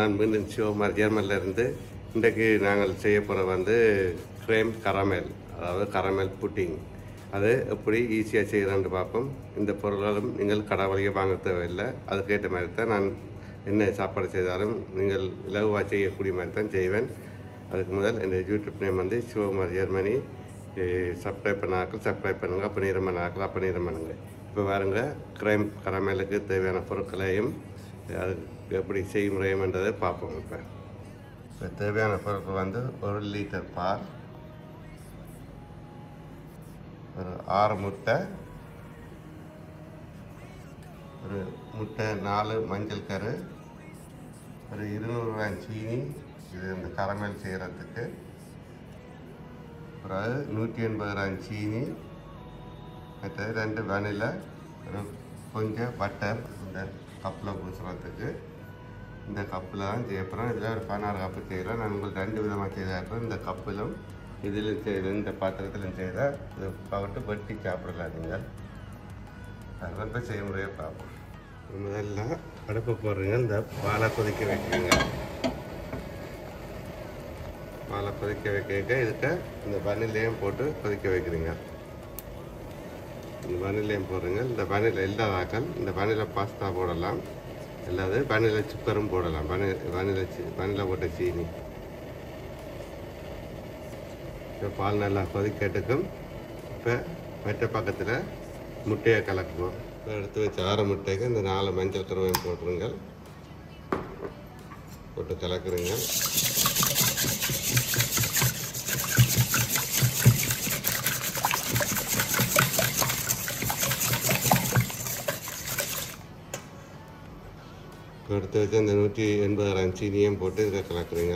நான் மீண்டும் சிவகுமார் ஜெர்மனிலிருந்து. இன்றைக்கு நாங்கள் செய்ய போகிற வந்து க்ரேம் கரமெல், அதாவது கரமெல் புட்டிங். அது எப்படி ஈஸியாக செய்கிறேன்னு பார்ப்போம். இந்த பொருள்களும் நீங்கள் கடை வழியை வாங்க தேவையில்லை. அதுக்கேற்ற மாதிரி தான் நான் என்ன சாப்பாடு செய்தாலும் நீங்கள் இலகுவாக செய்யக்கூடிய மாதிரி தான் செய்வேன். அதுக்கு முதல் இந்த யூடியூப் நேம் வந்து சிவகுமார் ஜெர்மனி. சப்ஸ்கிரைப் பண்ணாக்கள் சப்ஸ்கிரைப் பண்ணுங்கள், அப்போ நீரம் பண்ணாக்கள் அப்போ நீரம் பண்ணுங்கள். இப்போ பாருங்க, க்ரேம் கரமெலுக்கு தேவையான பொருட்களையும் அது எப்படி செய்முறையும்ன்றதை பார்ப்போம். இப்போ தேவையான பொருட்கள் வந்து 1 லிட்டர் பால், ஒரு 6 முட்டை, ஒரு முட்டை 4 மஞ்சள் கரு, ஒரு 200 கிராம் சீனி, இது இந்த கரமெல் செய்கிறதுக்கு, அப்புறம் 180 கிராம் சீனி, மற்றது 2 வெனிலா, ஒரு கொஞ்சம் பட்டர் இந்த கப்பில் பூசுறதுக்கு. இந்த கப்பில் தான் செய்யப்படுறோம். இதில் ஒரு 16 கப்பு செய்கிறோம். நான் உங்களுக்கு 2 விதமாக செய்தாக்கிறோம். இந்த கப்பிலும் இதிலும் செய்த இந்த பாத்திரத்திலும் செய்தால் இது பவட்டு வெட்டி சாப்பிடலாம் நீங்கள். அதெல்லாம் இப்போ செய்முறையை பார்ப்போம். முதல்ல அடுப்பு போடுறீங்க, இந்த பாலை கொதிக்க வைக்கிறீங்க. பாலை கொதிக்க வைக்க இதுக்கு இந்த வனிலையும் போட்டு கொதிக்க வைக்கிறீங்க. இந்த வனிலையும் போடுறீங்க. இந்த வனிலை இல்லாதாக்கள் இந்த வனிலை பாஸ்தா போடலாம், இல்லாது வனிலை சுக்கரும் போடலாம். வனிலை போட்ட சீனி. இப்போ பால் நல்லா கொதிக்கட்டுக்கும். இப்போ மற்ற பக்கத்தில் முட்டையை கலக்குவோம். இப்போ எடுத்து வச்ச 6 முட்டைக்கு இந்த 4 மஞ்சள் கருவையும் போட்டுருங்க. போட்டு கலக்குறீங்க. எடுத்து வச்சு அந்த 180 கிராம் சீனியும் போட்டு இதை கலக்குறீங்க.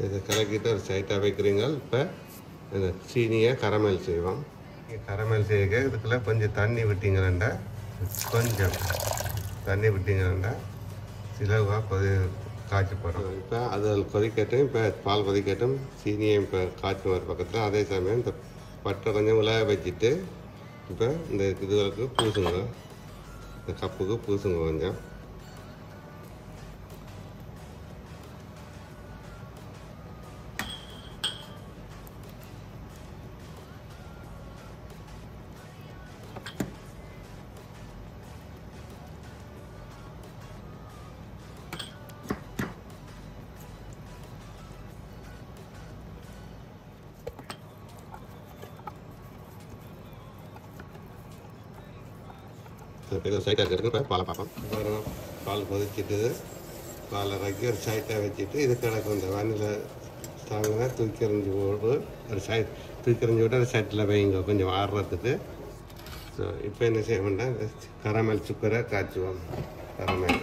இதை கலக்கிட்டு ஒரு சைட்டாக வைக்கிறீங்க. இப்போ இந்த சீனியை கரமெல் செய்வோம். கரமெல் செய்ய இதுக்குள்ள கொஞ்சம் தண்ணி விட்டீங்கன்னா, கொஞ்சம் தண்ணி விட்டீங்கன்னா சிலவாக காய்ச்சி போடுறோம். இப்போ அது கொதிக்கட்டும். இப்போ பால் கொதிக்கட்டும். சீனியை இப்போ காய்ச்சி வர பக்கத்தில் அதே சமயம் இந்த பட்டை கொஞ்சம் உலக வச்சுட்டு இப்போ இந்த இதுகளுக்கு பூசுங்க. இந்த கப்புக்கு பூசுங்க கொஞ்சம். சைட்டாக இருக்கிறது. இப்போ பாலை பார்ப்போம். அப்புறம் பால் கொதிச்சுட்டு பாலை இறக்கி ஒரு சைட்டாக வச்சுட்டு இது கிடக்கும். இந்த வானிலை தாங்கினா தூக்கி எறிஞ்சு போட்டு ஒரு தூக்கி எறிஞ்சு விட்டு ஒரு சைட்டில் வைங்க கொஞ்சம் ஆடுறதுக்கு. ஸோ இப்போ என்ன செய்ய வேண்டாம், கரமெல் சுக்கரை காய்ச்சுவோம். கரமெல்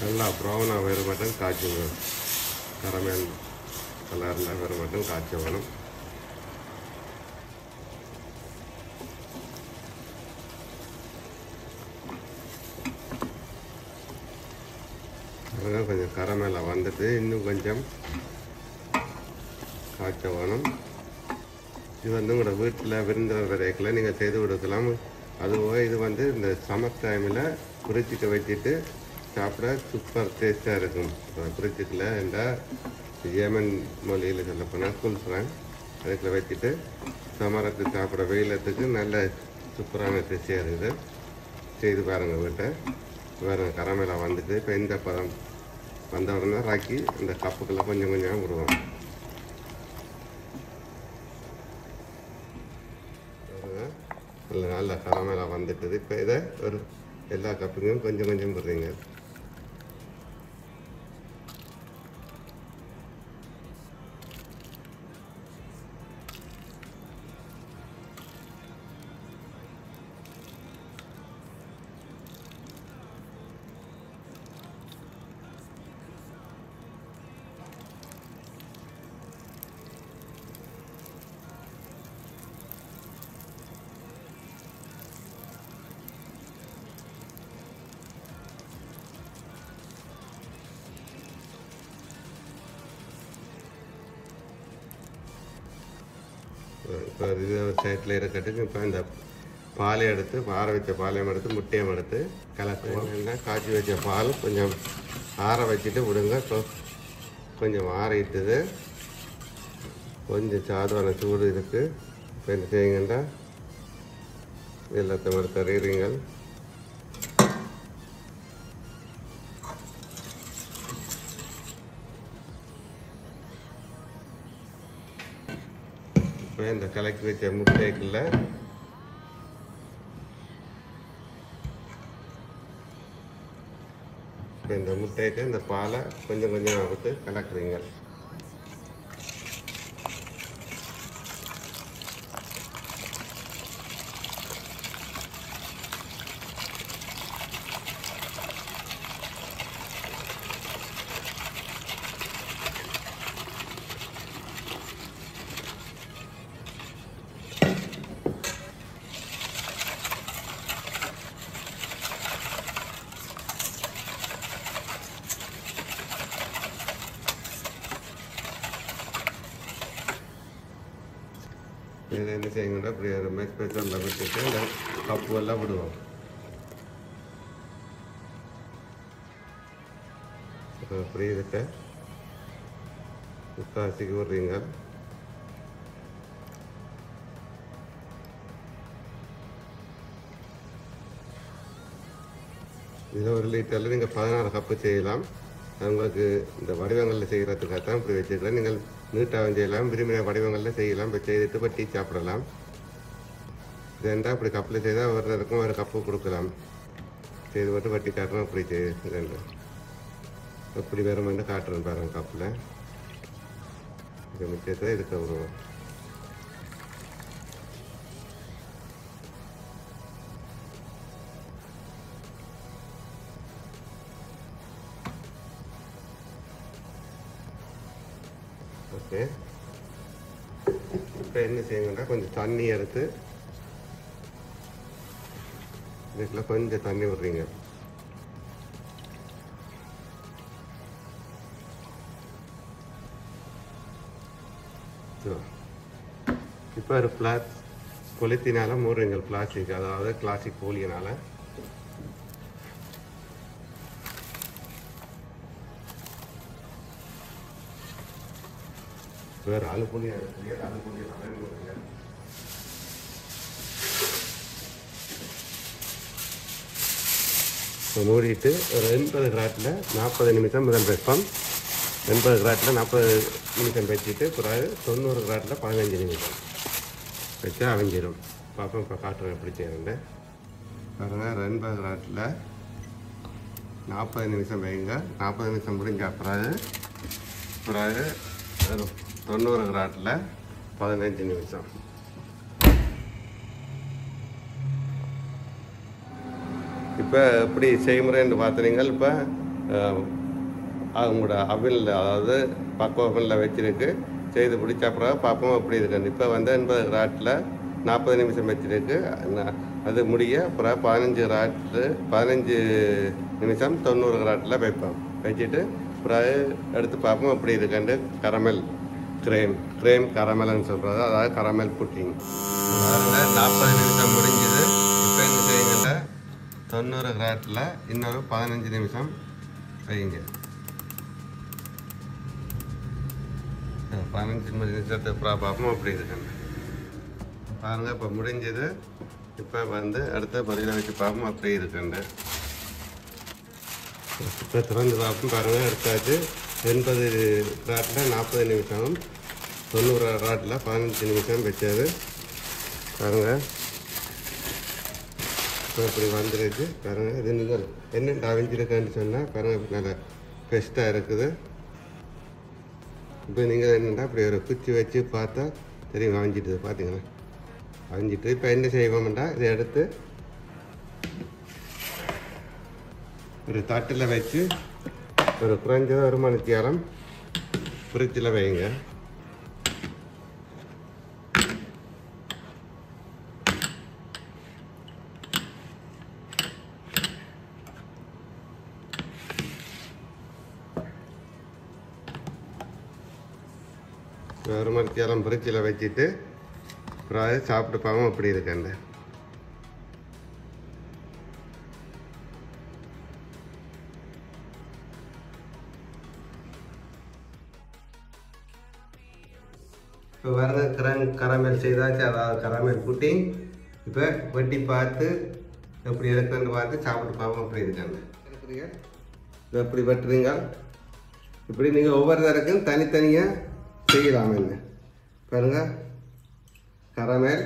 நல்லா ப்ரௌனாக வேறு மட்டும் காய்ச்சுங்க. கரமெல் கலரில் வேறு மட்டும் காய்ச்ச வேணும். அதனால் கொஞ்சம் கரமெல்லாம் வந்துட்டு இன்னும் கொஞ்சம் காய்ச்ச வேணும். இது வந்து உங்களோட வீட்டில் விருந்தினர் வரைக்கில் நீங்கள் செய்து கொடுக்கலாம். அதுவும் இது வந்து இந்த சம்மர் டைமில் குறிச்சிக்க வச்சுட்டு சாப்பிட சூப்பர் டேஸ்ட்டாக இருக்கும். குறிச்சிக்கல இந்த ஏமன் மொழியில் சொல்லப்போனால் குல்ஃப்ரான் அதுக்குள்ள வச்சுட்டு சமரத்து சாப்பிட வெயிலத்துக்கு நல்ல சூப்பரான டேஸ்டியாக இருக்குது. செய்து பாருங்கள் வீட்டை. வேறு கரமெல்லாம் வந்துட்டு இப்போ இந்த பதம் வந்த உடனே ராக்கி இந்த கப்புக்கெல்லாம் கொஞ்சம் கொஞ்சம் விடுவோம். நல்ல கரமெல்லாம் வந்துட்டுது. இப்போ இதை ஒரு எல்லா கப்புக்கும் கொஞ்சம் கொஞ்சம் போடுறீங்க. இப்போ இது ஒரு சைட்டில் இருக்கட்டுக்கு இப்போ இந்த பாலை எடுத்து ஆற வச்ச பாலையும் எடுத்து முட்டையும் எடுத்து கலக்குவோம். காய்ச்சி வச்ச பால் கொஞ்சம் ஆற வச்சுட்டு விடுங்க. இப்போ கொஞ்சம் ஆறிட்டுது, கொஞ்சம் சாதுவான சூடு இருக்குது. இப்போ என்ன செய்யுங்கண்டா எல்லாத்தையும் எடுத்து அறியுறீங்கள். இப்போ இந்த கலக்கி வச்ச முட்டைக்குள்ள இப்போ இந்த முட்டைக்கு இந்த பாலை கொஞ்சம் கொஞ்சம் விட்டு கலக்குறீங்க. இதை என்ன செய்யுங்கன்னா அப்படி ஒரு மெஸ் பேப்பரில் விட்டுட்டு இந்த கப்பு எல்லாம் விடுவோம். அப்படி இதுக்கு முக்காசிக்கு விடுறீங்க. இதில் 1 லிட்டரில் நீங்கள் 16 கப்பு செய்யலாம். உங்களுக்கு இந்த வடிவங்களில் செய்கிறதுக்காக தான் இப்படி வச்சுக்கலாம். நீங்கள் நீட்டாகவும் செய்யலாம், விரும்பின வடிவங்களில் செய்யலாம். இப்போ செய்துட்டு இப்போ டீ சாப்பிடலாம். இதுண்டா அப்படி கப்பில் செய்தால் ஒருத்தருக்கும் ஒரு கப்பு கொடுக்கலாம். செய்து போட்டு வட்டி காட்டுறோம். அப்படி செய்யுங்க, எப்படி வேறுமென்று காட்டுறேன் பாருங்கள். கப்பில் இது மிச்சத்தை இதுக்கு விடுவோம். ஓகே, இப்போ என்ன செய்யுங்கன்னா கொஞ்சம் தண்ணி எடுத்து இதுக்குள்ள கொஞ்சம் தண்ணி விடுறீங்க. இப்போ ஒரு கொளுத்தினால மூடுறீங்க பிளாஸ்டிக், அதாவது கிளாசிக் போலியனால. வேறு அலுப்புலியாக இருக்குது, அலுப்புலியாக மூடிட்டு ஒரு 80 கிராட்டில் 40 நிமிஷம் முதல் வெப்பம். 80 கிராட்டில் 40 நிமிஷம் வச்சுட்டு பிறகு 90 கிராட்டில் 15 நிமிஷம் வச்சா அவிஞ்சிடும். பார்ப்போம், இப்போ காட்டுறேன் எப்படி செய்யறேன் பாருங்கள். 80 கிராட்டில் 40 நிமிஷம் வைங்க. 40 நிமிஷம் முடிஞ்ச பிறகு 90 கிராட்டில் 15 நிமிஷம். இப்போ இப்படி செய்முறைன்னு பார்த்துறீங்க. இப்போ அவங்களோட அவனில், அதாவது பக்குவ அவனில் வச்சுருக்கு, செய்து பிடிச்ச பிறகு பார்ப்போம் எப்படி இருக்குன்னு. இப்போ வந்து 80 கிராட்டில் 40 நிமிஷம் வச்சுருக்கு. அது முடிய அப்புறம் 15 நிமிஷம் 90 கிராட்டில் வைப்போம். வச்சுட்டு பிறகு எடுத்து பார்ப்போம் எப்படி இருக்குன்னு. கிரேம் கரமல்னு சொல்கிறது, அதாவது கரமல் புட்டிங். 40 நிமிஷம் முடிஞ்சது. இப்போ என்ன செய்யுங்க, 90 கிராட்டில் இன்னொரு 15 நிமிஷம் வைங்க. 15 நிமிஷத்தை பார்ப்போம் அப்படி இருக்குங்க. பாருங்கள், இப்போ முடிஞ்சது. இப்போ வந்து அடுத்த பதில வச்சு பார்ப்போம் அப்படி இருக்குங்க. இப்போ திறந்து பார்ப்போம். பாருங்கள், எடுத்தாச்சு. 80 கிராட்டில் 40 நிமிஷம், 90 கிராட்டில் 15 நிமிஷம் வச்சது. பாருங்கள், இப்போ இப்படி வந்துருக்கு. பாருங்கள், இது நீங்கள் என்னென்ன அவிஞ்சிருக்கான்னு சொன்னால் பாருங்கள், நல்லா பெஸ்ட்டாக இருக்குது. இப்போ நீங்கள் என்னென்னா அப்படி ஒரு குச்சி வச்சு பார்த்தா தெரியும் அவிஞ்சிட்டு. பார்த்தீங்களா, அவிஞ்சிட்டு. இப்போ என்ன செய்வோம்னா இதை எடுத்து ஒரு தட்டில் வச்சு ஒரு குறைஞ்சது 1 மணி நேரம் ஃப்ரிட்ஜில் வைங்க. ஒரு மணி நேரம் ஃப்ரிட்ஜில் வச்சுட்டு பிறகு சாப்பிட்டு பார்ப்போம் எப்படி இருக்குன்னு. இப்போ வரது கரமேல் செய்தாச்சு, அதாவது கரமேல் புட்டிங். இப்போ வெட்டி பார்த்து எப்படி இருக்குன்னு பார்த்து சாப்பிட்டு பார்ப்போம் எப்படி இருக்காங்க. இதை எப்படி வெட்டுறீங்க, இப்படி நீங்கள் ஒவ்வொரு தரக்கும் தனித்தனியாக செய்யலாம். என்ன பாருங்க கரமேல்.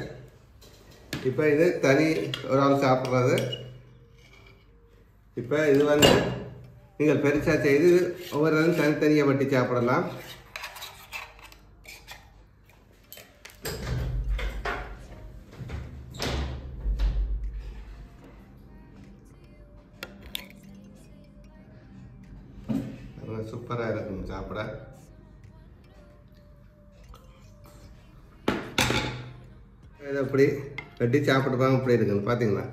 இப்போ இது தனி ஒரு ஆள் சாப்பிட்றது. இப்போ இது வந்து நீங்கள் பெருசாக செய்து ஒவ்வொரு தரம் தனித்தனியாக வெட்டி சாப்பிடலாம். சூப்பராக இருக்கும் சாப்பிட. இதை அப்படி வெட்டி சாப்பிட்டுப்பாங்க இப்படி இருக்குன்னு பார்த்தீங்களா.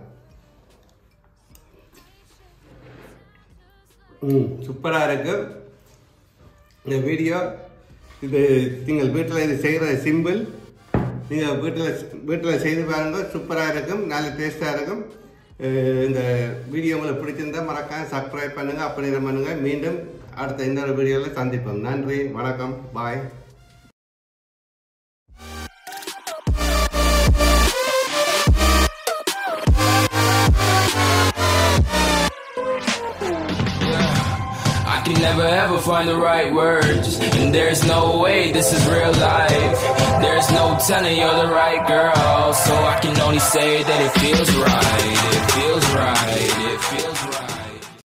சூப்பராக இருக்கு இந்த வீடியோ. இது நீங்கள் வீட்டில் இது செய்கிற சிம்பிள். நீங்கள் வீட்டில் செய்து பாருங்க, சூப்பராக இருக்கும், நல்ல டேஸ்ட்டாக இருக்கும். இந்த வீடியோ உங்களுக்கு பிடிச்சிருந்தா மறக்காம சப்ஸ்கிரைப் பண்ணுங்கள், அப்படி பண்ணுங்கள். மீண்டும் அடுத்த இன்னொரு வீடியோவில் சந்திப்போம். நன்றி, வணக்கம், பாய். I can never ever find the right words, and there's no way this is real life. There's no telling you're the right girl, so I can only say that it feels right.